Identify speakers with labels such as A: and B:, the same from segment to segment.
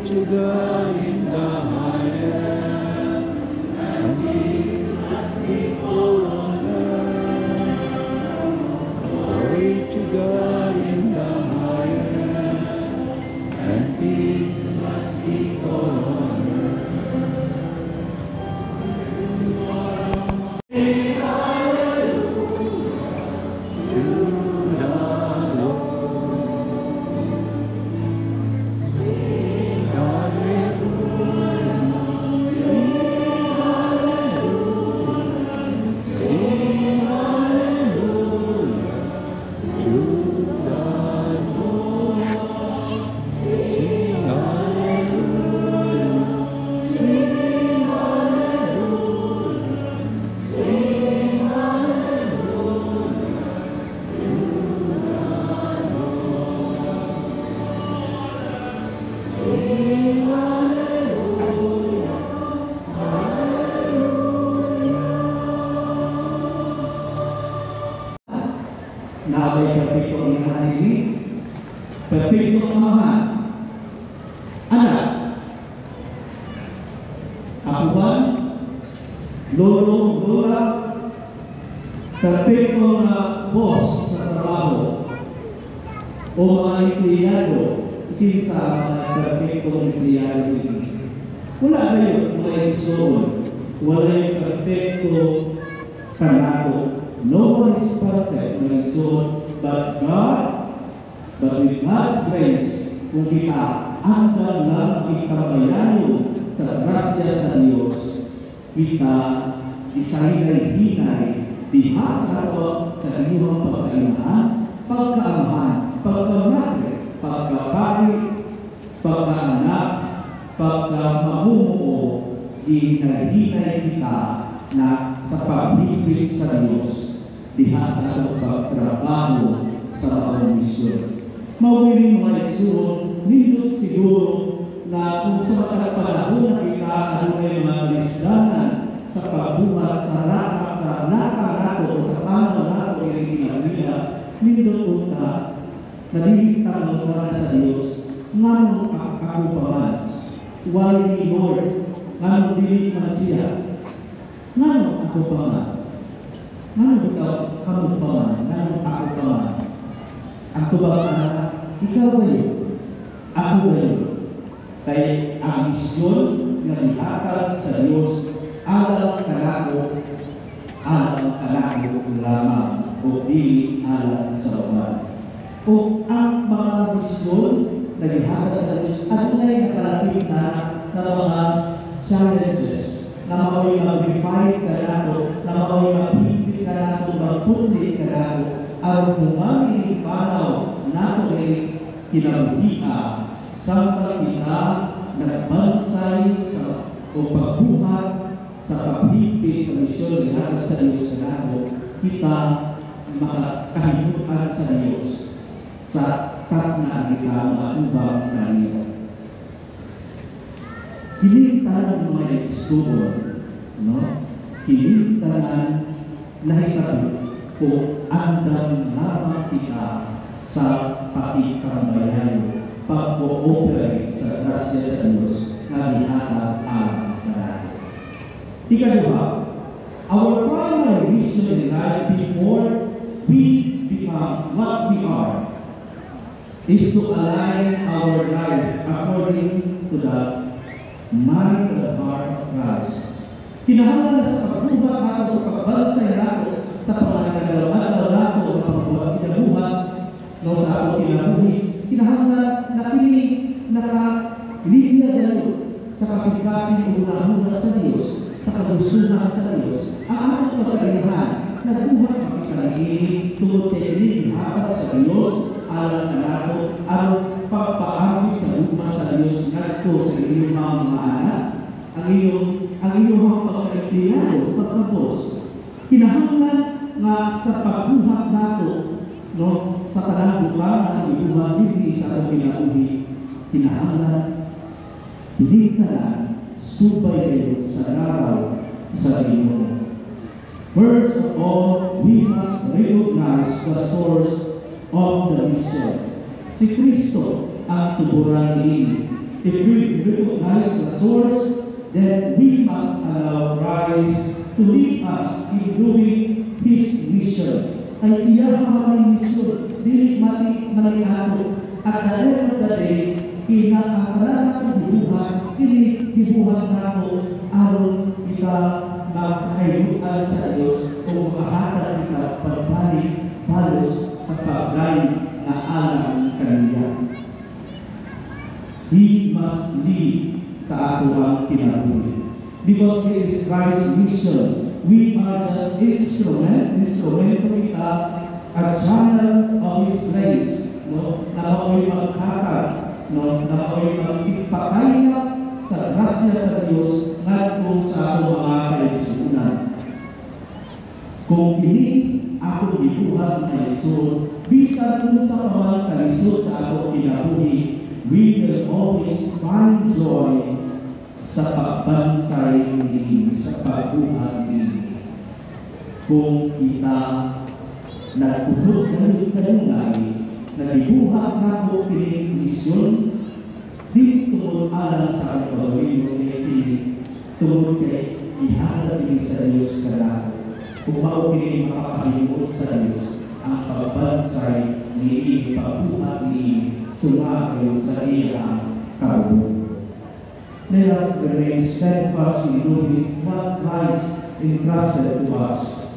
A: to God in the highest, and peace to people on earth. Glory to God in the highest, and peace amongst people on earth.
B: Nabay perpekto ang imahan ini, perpekto ang amahan, anak, apuhan, lolo, lola, perpekto na boss sa trabaho, o mga empleyado, kinsa mga perpekto ang empleyado ini. Wala kayo mga isoon, wala yung perpekto kanako. No one is perfect, my son, but with God's grace, kung kita hanggang lang ikabayayo sa grasya sa Diyos, kita isanay-hinay, dihasa ko sa iyong pagkainahan, pagkaamahan, pagkamari, pagkapari, pagkaanak, pagkamamumuo, ihinay-hinay kita na sa pagbibig sa Diyos, dihasa ko pagtrabaho sa mga misyon. Mawiling mga igsoon, nindot siguro na kung sa matag panahon na kita ano ay mga lisdanan sa pagbuhat sa nakarato o sa panaw nato yung kinamila, nindot punta, nalilitang ang mga sa Diyos, nganong ako pa man, why me Lord, nganong dili man siya, nganong ako pa man, nganong ikaw kamu pa man, nganong ako pa man, ako ba anak, ikaw ba yun, ako ba yun, kaya ang misyon na ihatag sa Diyos, alam kanako lamang, o di alam sa uman. O ang mga misyon na ihatag sa Diyos, ano na yung nakalapit na mga challenges, na mako'y mag-refine ka nato, na mako'y mag-hipit ka nato, mag-pundi ka nato, ang kumamili panaw nato ay kinabuhiha sa kita nagbansay sa o pagbuhat sa paghipit sa misyon ni nato sa Diyos na nato, kita makakalimutan sa Diyos sa katna kita maubang kanila. Kilintanan mga ekstubo, no? Kilintanan nahitabi o andang lamang kita sa pakikambayan, pag-ooperate sa grasya sa Diyos na lihatag ang kanal. Ikalawa, our primary mission in life before we become what we are is to align our life according to the mind and heart of Christ. Kinahanglan sa pagbuhat nato, sa pagbansay nato, sa pangangalaman nato, ang pagbuhat kinabuhat, no, sa ato kinabuhi, kinahanglan na kini nakalinya nato sa kasikasing una-una sa Diyos, sa kagustuhan sa Diyos, ang atong pagkainahan, nagbuhat kapitalingin, tungod kay inihapat sa Diyos, alam na nato, ang pagpaamit sa luma sa Diyos nato sa inyong mga anak, ang iyong pagkaintinado, pagkabos. Kinahanglan nga sa pagbuhat nato, no, sa tanang bukangan, ibuhat sa atong kinabuhi, kinahanglan, pilintanan, subay kayo sa araw sa Ginoo. First of all, we must recognize the source of the mission. Si Kristo ang tuburan ini. If we recognize the source, then we must allow Christ to lead us in doing His mission. Ay iya ang mission, dili mati maninato. At the end of the day, kinakakalan ng dibuhan, dibuhan nato aron kita magkahayuan sa Diyos o makahatag kita pagbalik balos sa paglay na alang kaniya. He must lead sa ato ang kinabuhi. Because it is Christ's mission, we are just instrumento kita, a channel of His grace, no? Na mao'y maghatag, no? Na mao'y magpipakaya sa grasya sa Diyos ngadto sa ato mga kaigsunan. Kung kini ako gibuhat na isod, bisan kung sa mga kalisod sa ato kinabuhi, we will always find joy sa pagbansay ini, sa pagbuhat ini. Kung kita nagpupulot ng kanunay, nagibuhat na ko piling misyon, di tungkol alam sa aking pagawin mo ni tungkol kay ihalagin sa Diyos ka na. Kung maupili makapalimot sa Diyos, ang pagbansay ni pagbuhat ni sumayon sa iyang kabubuhan. Let us remain steadfast in doing what Christ entrusted to us.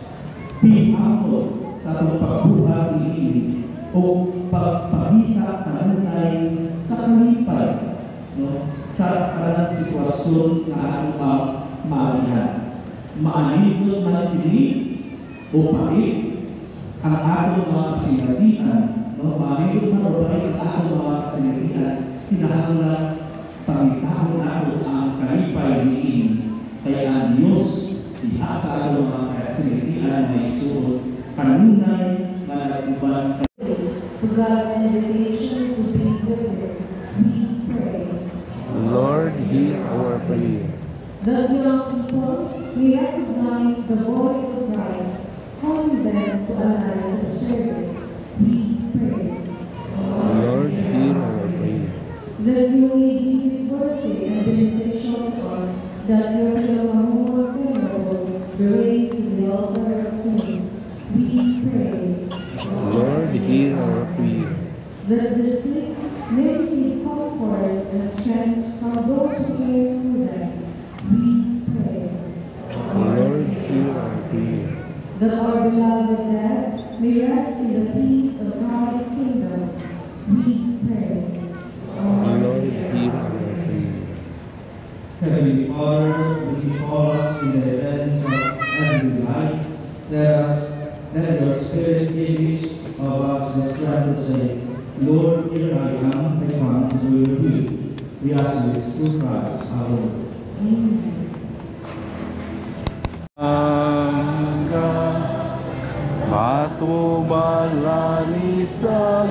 B: Be humble sa atong pagbuhat ni o pagpakita kanunay sa kalipay, no? Sa kanang sitwasyon na atong maalihan. Maanipod man kini o pait ang atong mga kasinatian, no? Maanipod man o pait ang atong mga kasinatian, kinahanglan pangitahon nato ang kalipay niini, kaya ang Diyos diha sa atong mga kasinatian na isuot kanunay na nag-uban.
C: God's invitation to be with Him, we pray.
A: Lord, hear our prayer.
C: The young people, we recognize the voice of Christ, calling them to a life of service. We pray.
A: Lord, hear our prayer.
C: That you may deem it worthy and beneficial to us, that your Shalom venerable be raised to the altar of saints. We pray.
A: Lord, hear our prayer.
C: That the sick may receive comfort and strength from those who care for them. We pray.
A: Lord, hear our prayer.
C: That our beloved dead may rest in the peace of Christ's kingdom. We pray.
A: Lord, hear our prayer.
B: Heavenly Father, when you call us in the events of every life, let your Spirit give each of us the strength to say, Lord, here I am, I come to do your will. We ask this through Christ our Lord.
C: Amen.
A: Angka matubalani sa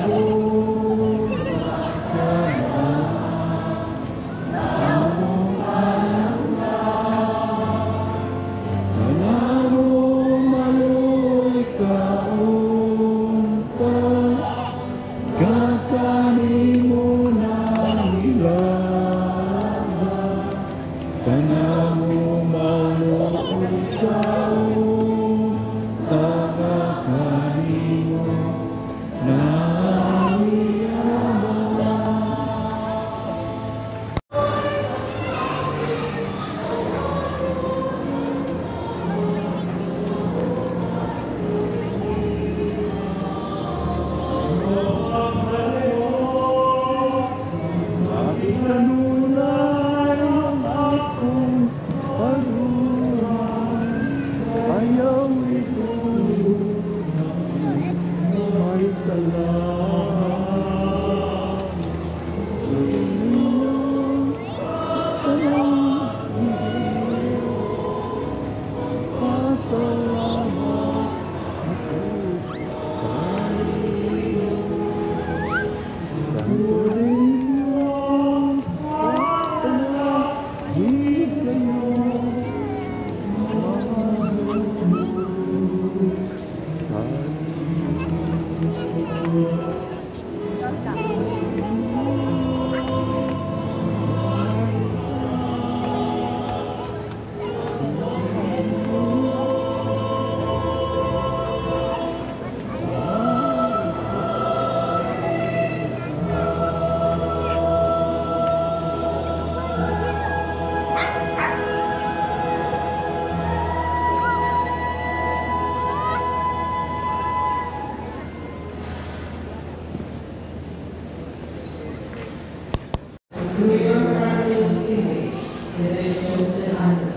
C: Through your miraculous image, it is chosen under.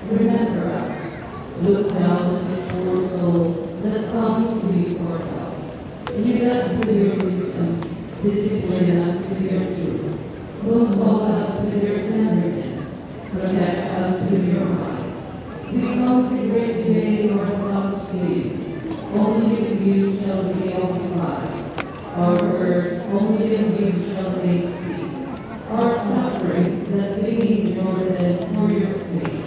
C: Remember us. Look down on this poor soul that comes to you for help. Lead us with your wisdom. Discipline us with your truth. Console us with your tenderness. Protect us with your might. We consecrate today our thoughts to you. Only with you shall we occupy. Our words, only of you shall they speak. Our sufferings, that we may endure them for your sake.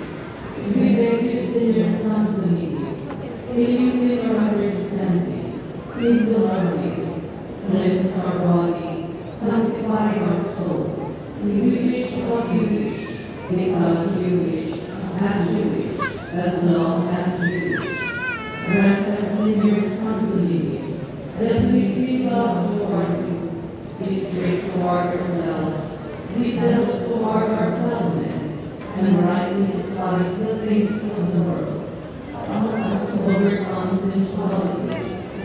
C: We beg you, send your Son to meet you. Illumine our understanding. Kindle our will. Cleanse our body. Sanctify our soul. We wish what you wish, because you wish, as you wish, as long as you wish. Grant us in your Son to lead you, that we be loved toward you, be straight toward ourselves, be zealous toward our fellow men, and rightly despise the things of the world. Help us to overcome sensuality,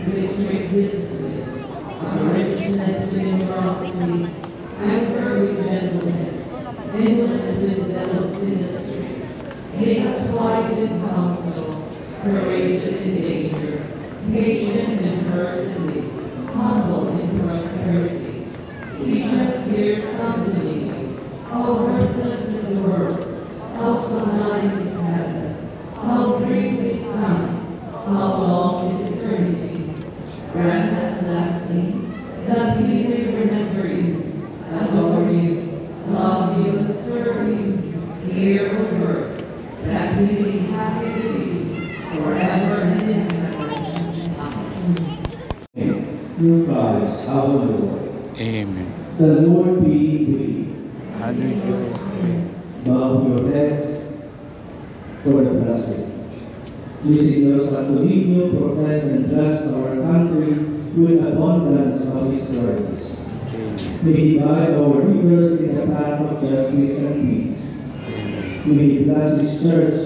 C: with strict discipline, our righteousness with generosity, anger with gentleness, indolence with zealous industry. Make us wise in counsel, courageous in danger, patient in adversity, humble in prosperity. Teach us, dear Son, to lead you. How worthless is the world, how sublime is heaven, how brief is time, how long is eternity. Grant us lastly, that we may remember you, adore you, love you, and serve you, here on earth, that we may be happy with you forever and in heaven. Amen.
B: Through Christ our Lord.
A: Amen.
B: The Lord be with you.
A: And with your spirit.
B: Bow your heads for the blessing. Please, Lord, Santo Niño, protect and bless our country with abundance of His grace.
A: Amen.
B: May He guide our leaders in the path of justice and peace. May He bless His church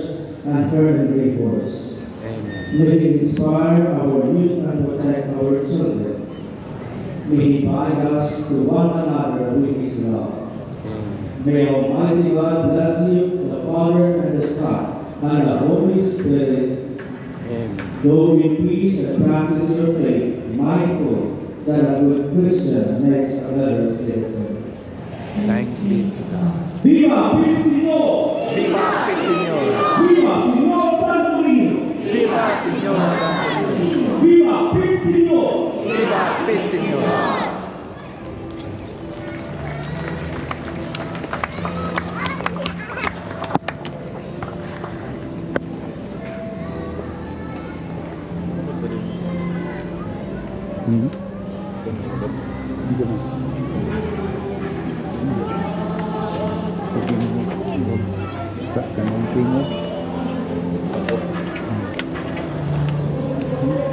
B: and her endeavors.
A: Amen.
B: May He inspire our youth and protect our children. May He bind us to one another with His love.
A: Amen.
B: May Almighty God bless you, the Father and the Son, and the Holy Spirit.
A: Amen.
B: Go in peace and practice your faith, mindful that a good Christian makes a better citizen.
A: Thanks be to God.
B: Viva il Signore!
A: Viva il Signore!
B: Viva Signor Santo Niño!
A: Viva il Signore Santo Niño!
B: Viva il Signore!
A: Viva il Signore! Dito na. Sabihin mo, sa kanong pingo.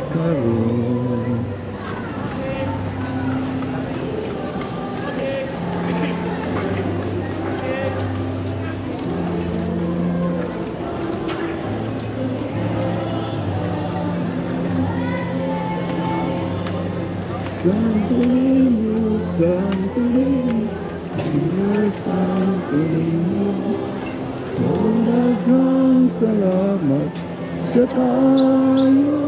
A: Karoon. Santo Niño, Santo Niño, Santo Niño, magang salamat sa tayo.